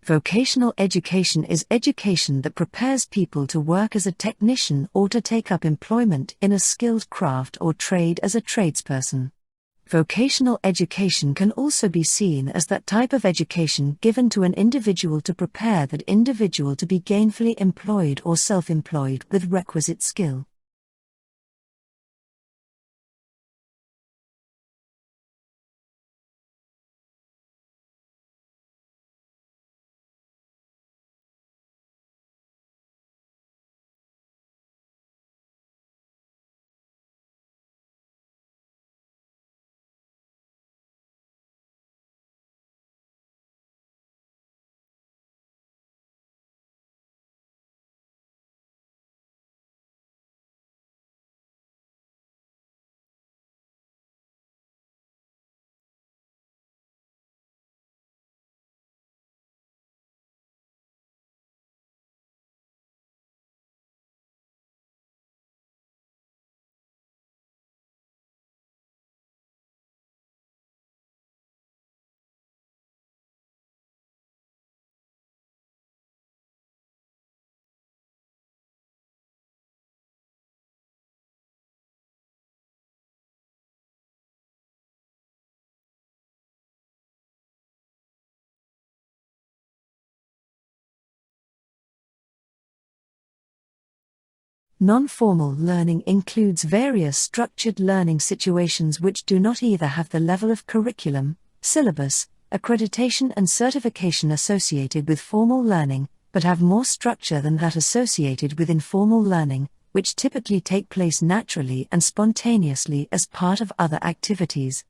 Vocational education is education that prepares people to work as a technician or to take up employment in a skilled craft or trade as a tradesperson. Vocational education can also be seen as that type of education given to an individual to prepare that individual to be gainfully employed or self-employed with requisite skill. Non-formal learning includes various structured learning situations which do not either have the level of curriculum, syllabus, accreditation and certification associated with formal learning, but have more structure than that associated with informal learning, which typically take place naturally and spontaneously as part of other activities.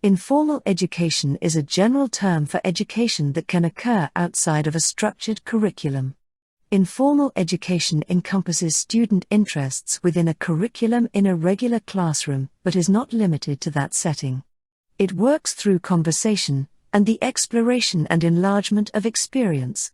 Informal education is a general term for education that can occur outside of a structured curriculum. Informal education encompasses student interests within a curriculum in a regular classroom, but is not limited to that setting. It works through conversation and the exploration and enlargement of experience.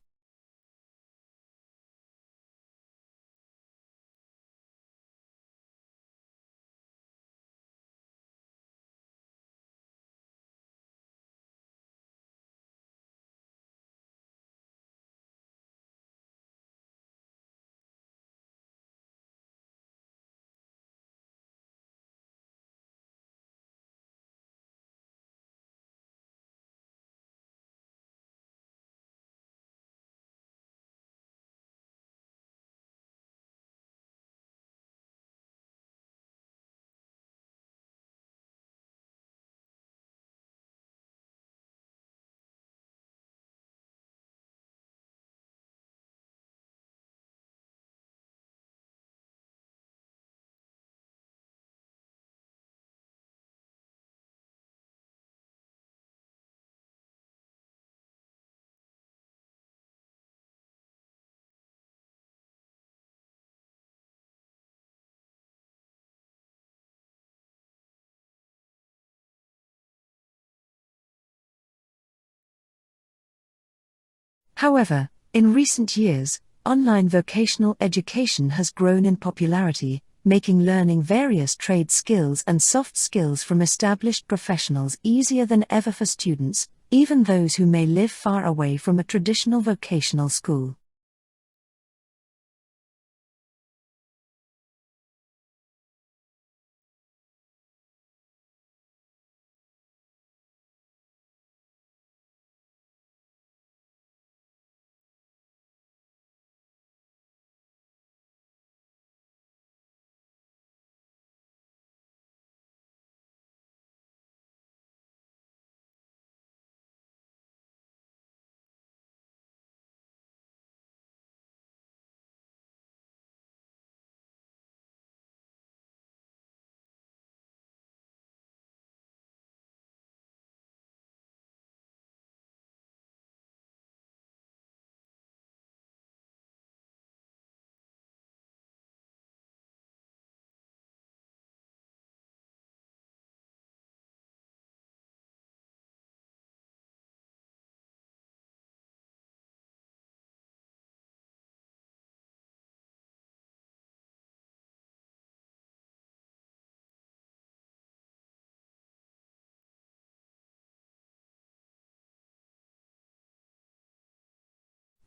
However, in recent years, online vocational education has grown in popularity, making learning various trade skills and soft skills from established professionals easier than ever for students, even those who may live far away from a traditional vocational school.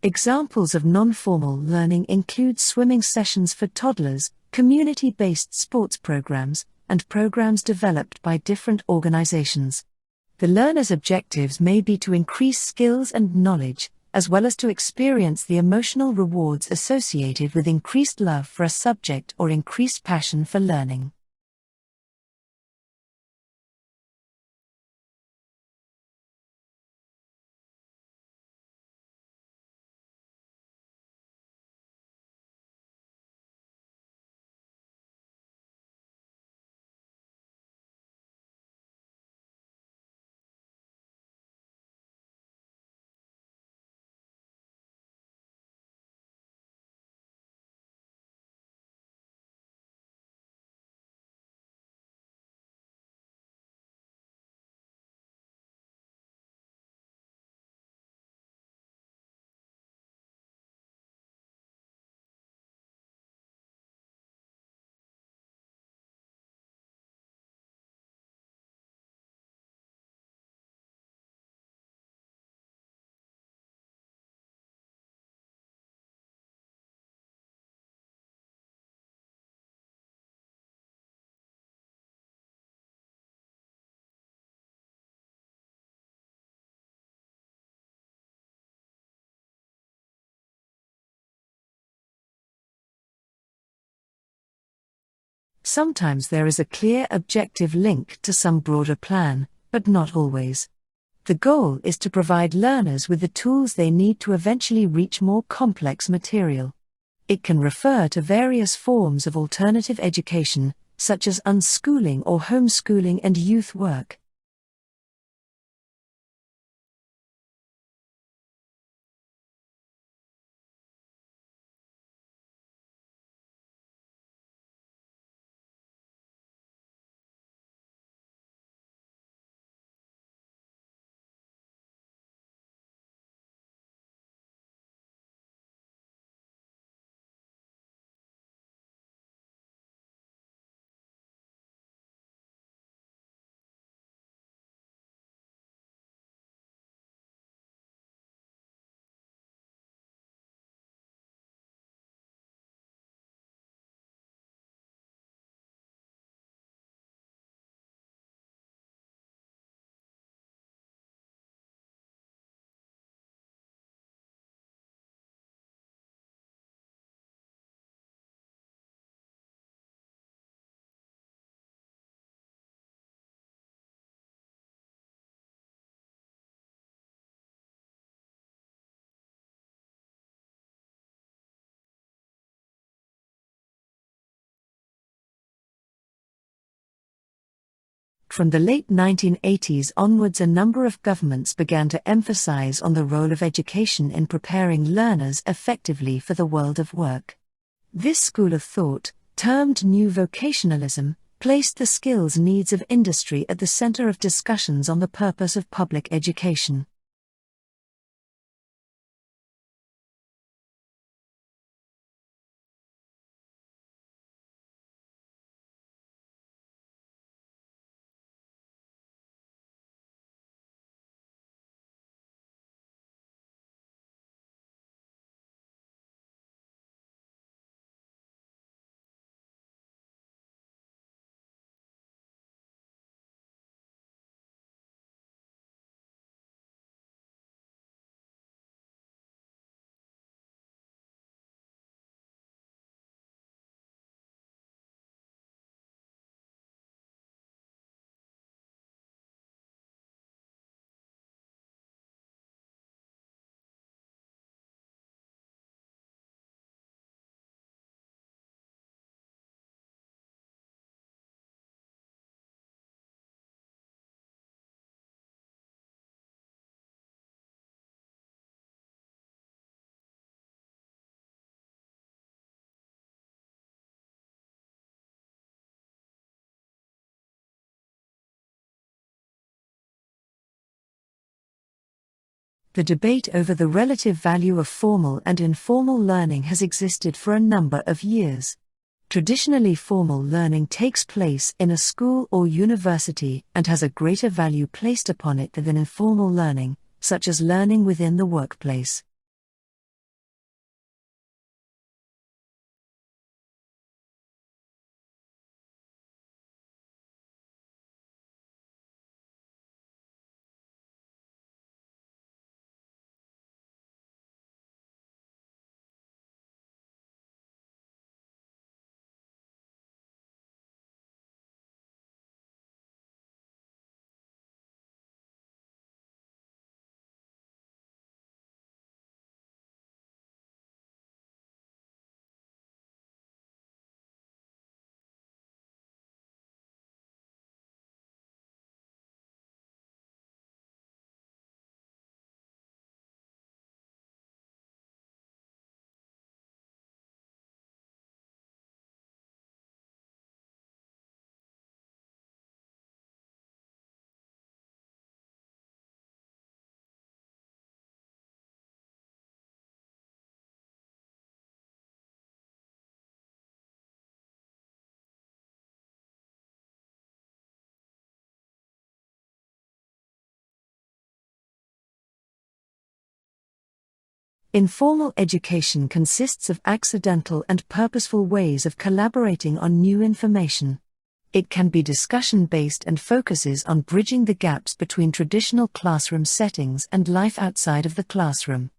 Examples of non-formal learning include swimming sessions for toddlers, community-based sports programs, and programs developed by different organizations. The learner's objectives may be to increase skills and knowledge, as well as to experience the emotional rewards associated with increased love for a subject or increased passion for learning. Sometimes there is a clear objective link to some broader plan, but not always. The goal is to provide learners with the tools they need to eventually reach more complex material. It can refer to various forms of alternative education, such as unschooling or homeschooling and youth work. From the late 1980s onwards, a number of governments began to emphasize on the role of education in preparing learners effectively for the world of work. This school of thought, termed New Vocationalism, placed the skills needs of industry at the center of discussions on the purpose of public education. The debate over the relative value of formal and informal learning has existed for a number of years. Traditionally, formal learning takes place in a school or university and has a greater value placed upon it than informal learning, such as learning within the workplace. Informal education consists of accidental and purposeful ways of collaborating on new information. It can be discussion-based and focuses on bridging the gaps between traditional classroom settings and life outside of the classroom.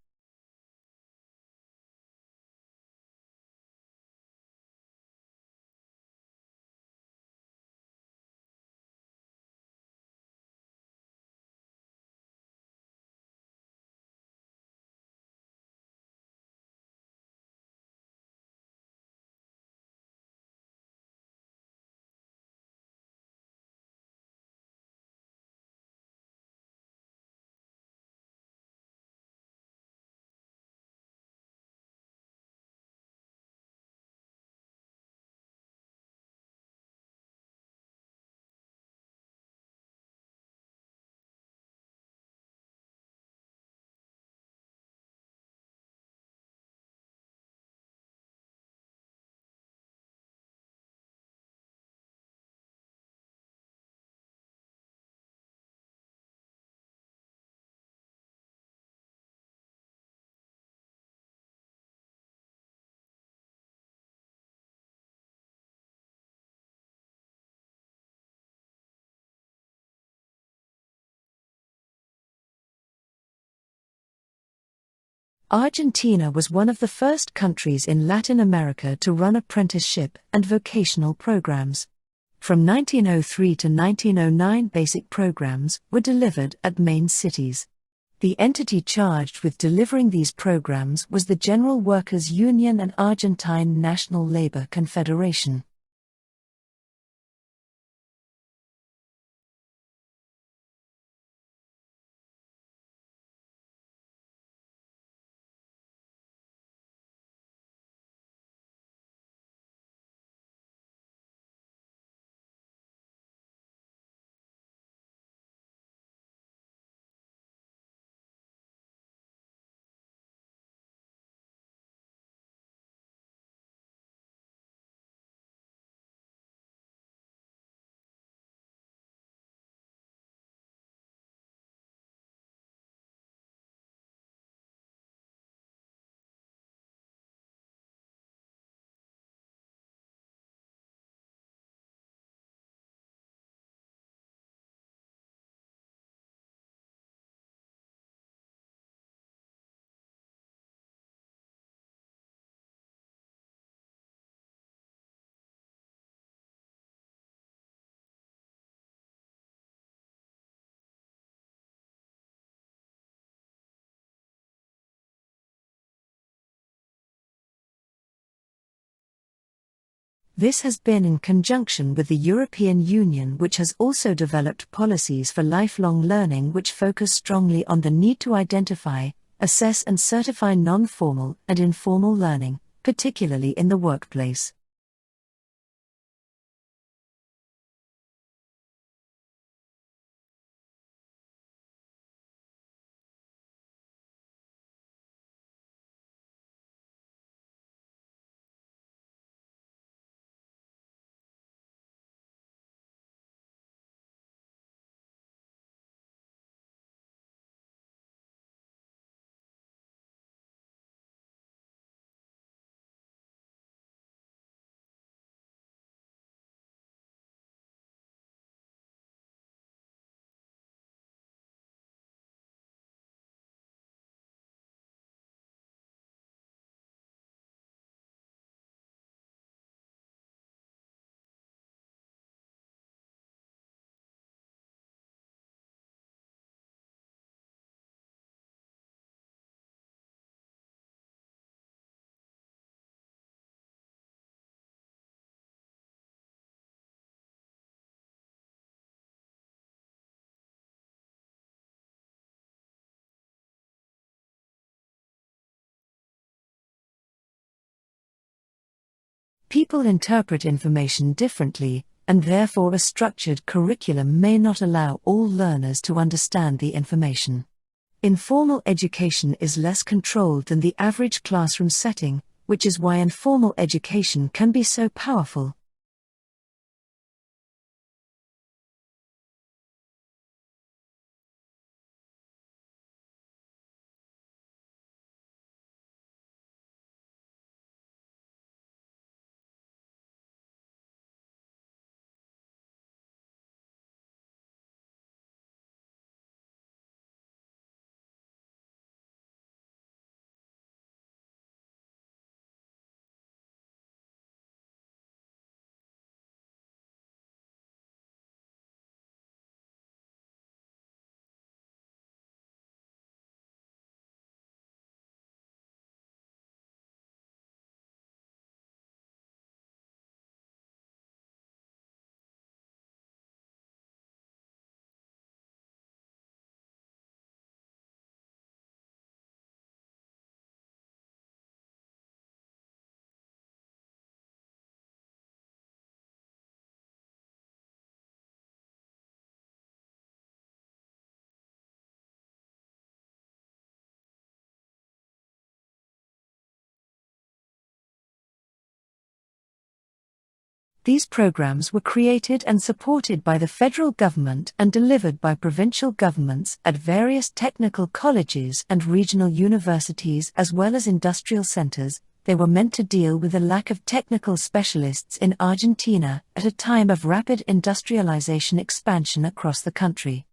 Argentina was one of the first countries in Latin America to run apprenticeship and vocational programs. From 1903 to 1909, basic programs were delivered at main cities. The entity charged with delivering these programs was the General Workers' Union and Argentine National Labor Confederation. This has been in conjunction with the European Union, which has also developed policies for lifelong learning which focus strongly on the need to identify, assess and certify non-formal and informal learning, particularly in the workplace. People interpret information differently, and therefore a structured curriculum may not allow all learners to understand the information. Informal education is less controlled than the average classroom setting, which is why informal education can be so powerful. These programs were created and supported by the federal government and delivered by provincial governments at various technical colleges and regional universities as well as industrial centers. They were meant to deal with the lack of technical specialists in Argentina at a time of rapid industrialization expansion across the country.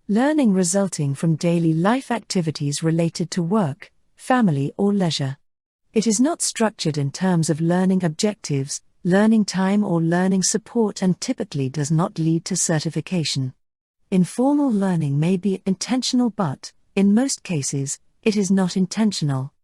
Learning resulting from daily life activities related to work, family or leisure. It is not structured in terms of learning objectives, learning time or learning support and typically does not lead to certification. Informal learning may be intentional but, in most cases, it is not intentional.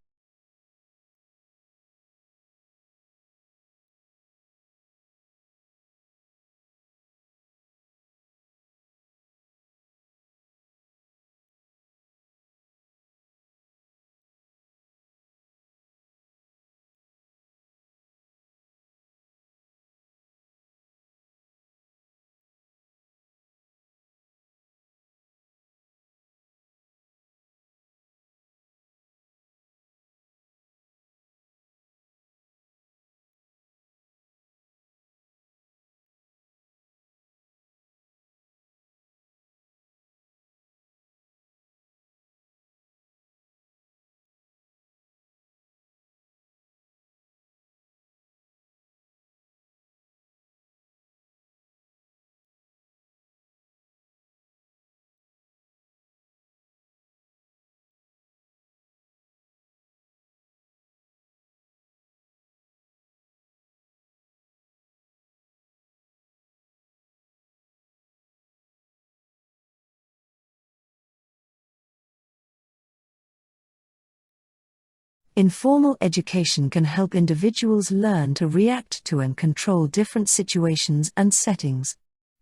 Informal education can help individuals learn to react to and control different situations and settings.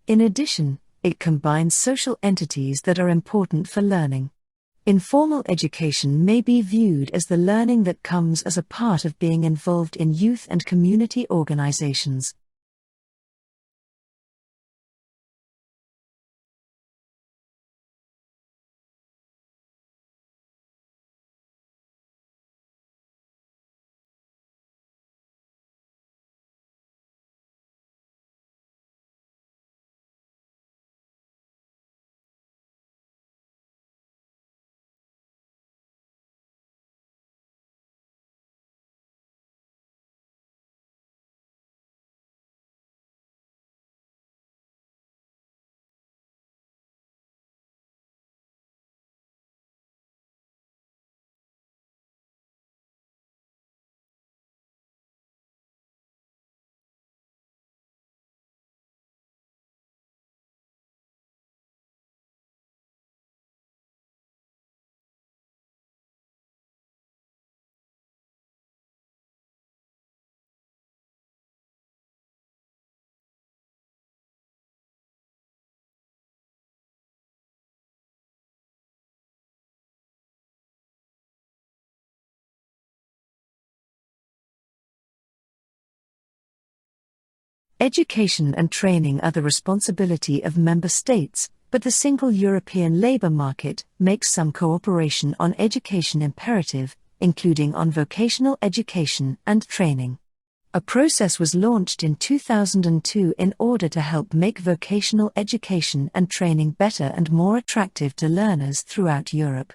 In addition, it combines social entities that are important for learning. Informal education may be viewed as the learning that comes as a part of being involved in youth and community organizations. Education and training are the responsibility of member states, but the single European labour market makes some cooperation on education imperative, including on vocational education and training. A process was launched in 2002 in order to help make vocational education and training better and more attractive to learners throughout Europe.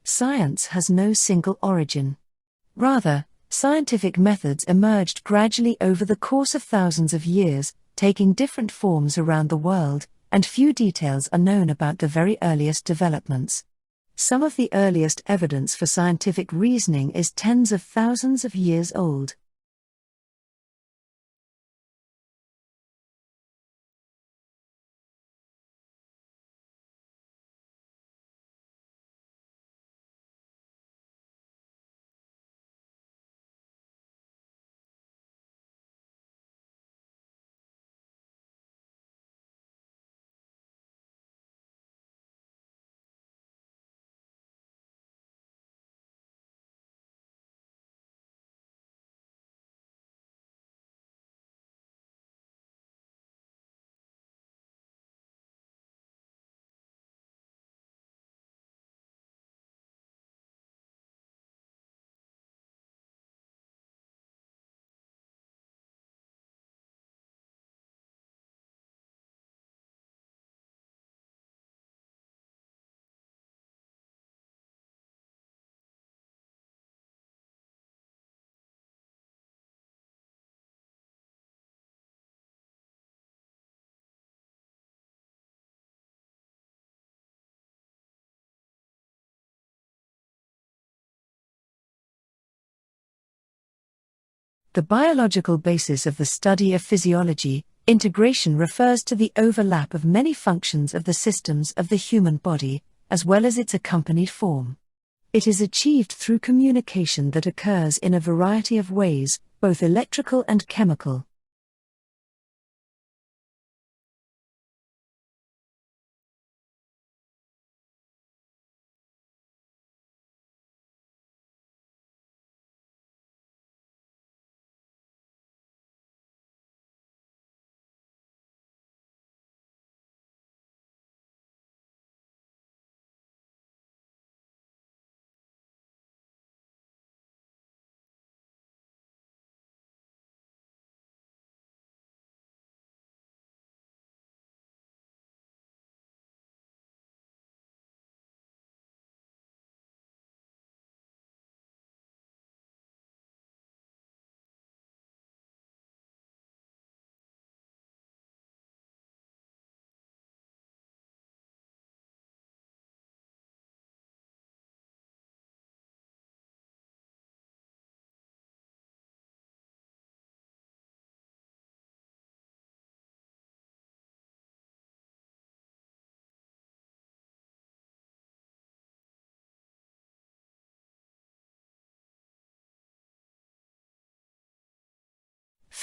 Science has no single origin. Rather, scientific methods emerged gradually over the course of thousands of years, taking different forms around the world, and few details are known about the very earliest developments. Some of the earliest evidence for scientific reasoning is tens of thousands of years old. The biological basis of the study of physiology, integration refers to the overlap of many functions of the systems of the human body, as well as its accompanied form. It is achieved through communication that occurs in a variety of ways, both electrical and chemical.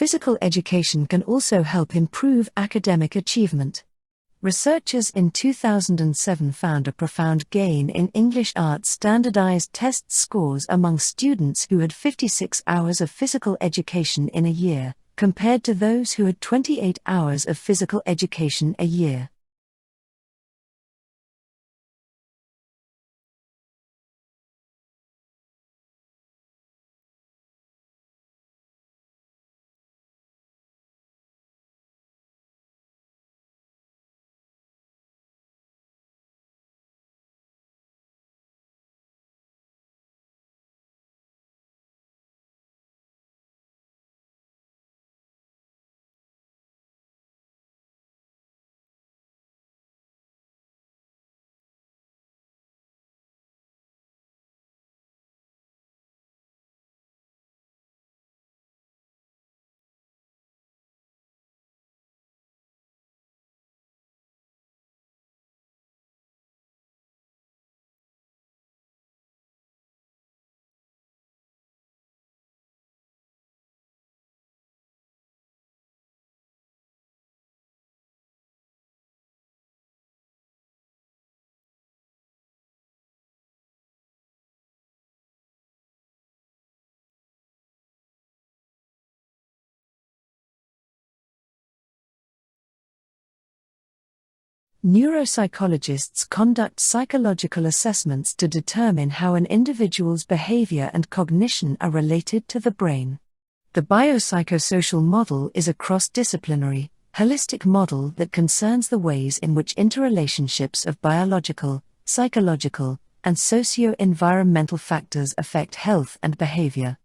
Physical education can also help improve academic achievement. Researchers in 2007 found a profound gain in English Arts standardized test scores among students who had 56 hours of physical education in a year, compared to those who had 28 hours of physical education a year. Neuropsychologists conduct psychological assessments to determine how an individual's behavior and cognition are related to the brain. The biopsychosocial model is a cross-disciplinary, holistic model that concerns the ways in which interrelationships of biological, psychological, and socio-environmental factors affect health and behavior.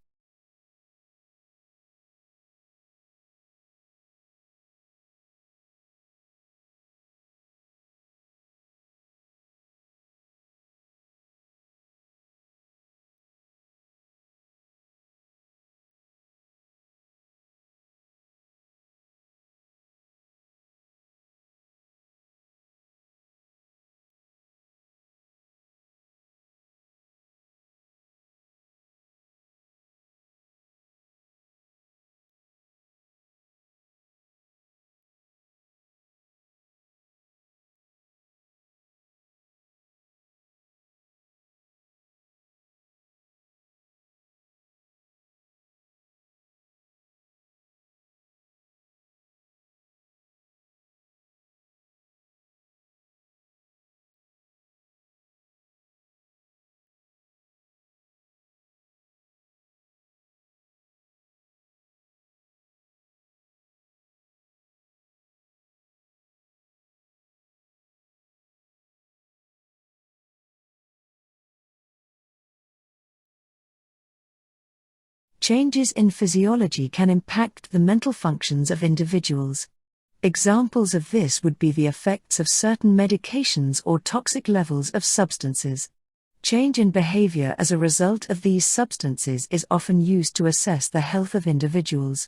Changes in physiology can impact the mental functions of individuals. Examples of this would be the effects of certain medications or toxic levels of substances. Change in behavior as a result of these substances is often used to assess the health of individuals.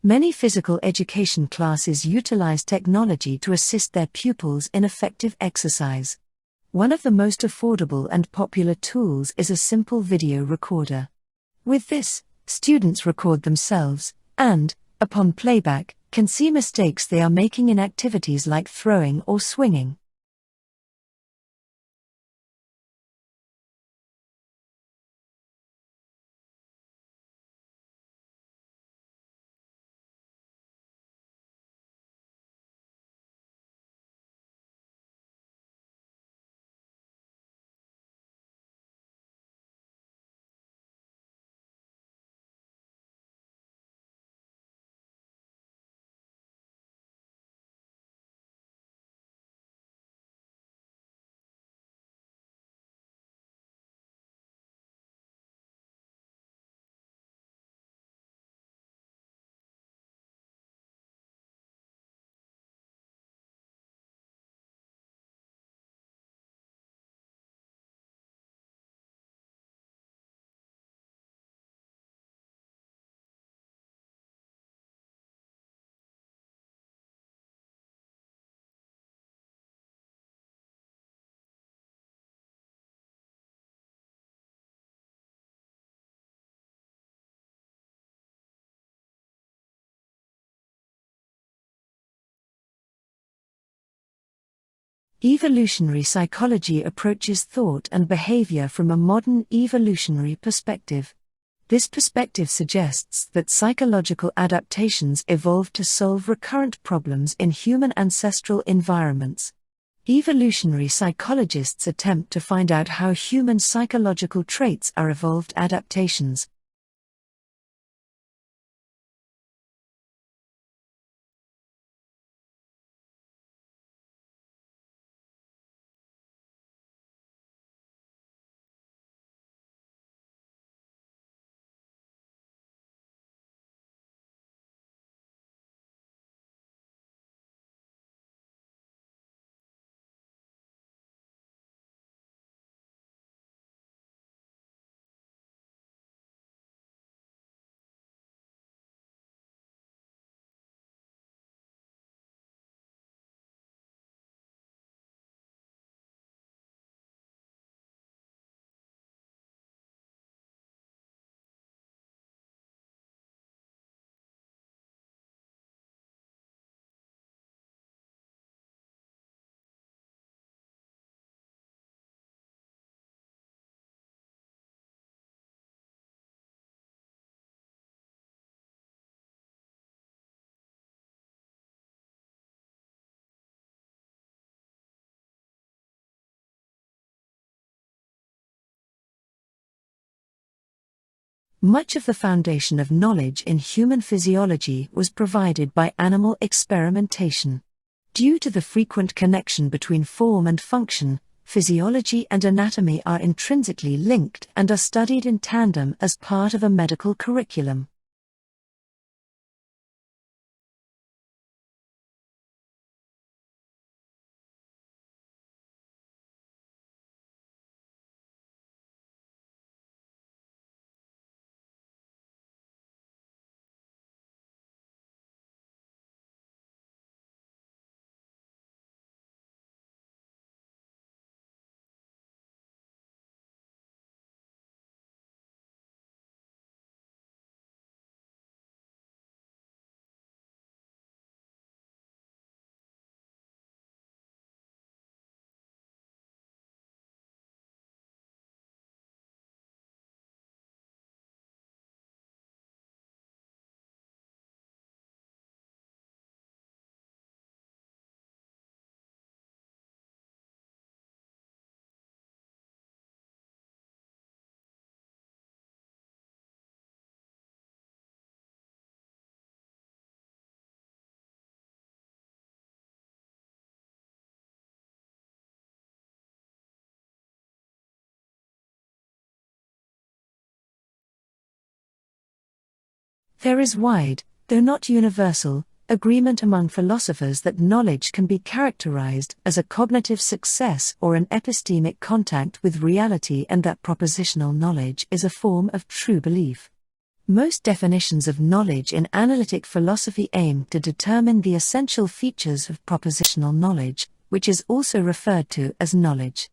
Many physical education classes utilize technology to assist their pupils in effective exercise. One of the most affordable and popular tools is a simple video recorder. With this, students record themselves, and, upon playback, can see mistakes they are making in activities like throwing or swinging. Evolutionary psychology approaches thought and behavior from a modern evolutionary perspective. This perspective suggests that psychological adaptations evolved to solve recurrent problems in human ancestral environments. Evolutionary psychologists attempt to find out how human psychological traits are evolved adaptations. Much of the foundation of knowledge in human physiology was provided by animal experimentation. Due to the frequent connection between form and function, physiology and anatomy are intrinsically linked and are studied in tandem as part of a medical curriculum. There is wide, though not universal, agreement among philosophers that knowledge can be characterized as a cognitive success or an epistemic contact with reality, and that propositional knowledge is a form of true belief. Most definitions of knowledge in analytic philosophy aim to determine the essential features of propositional knowledge, which is also referred to as knowledge.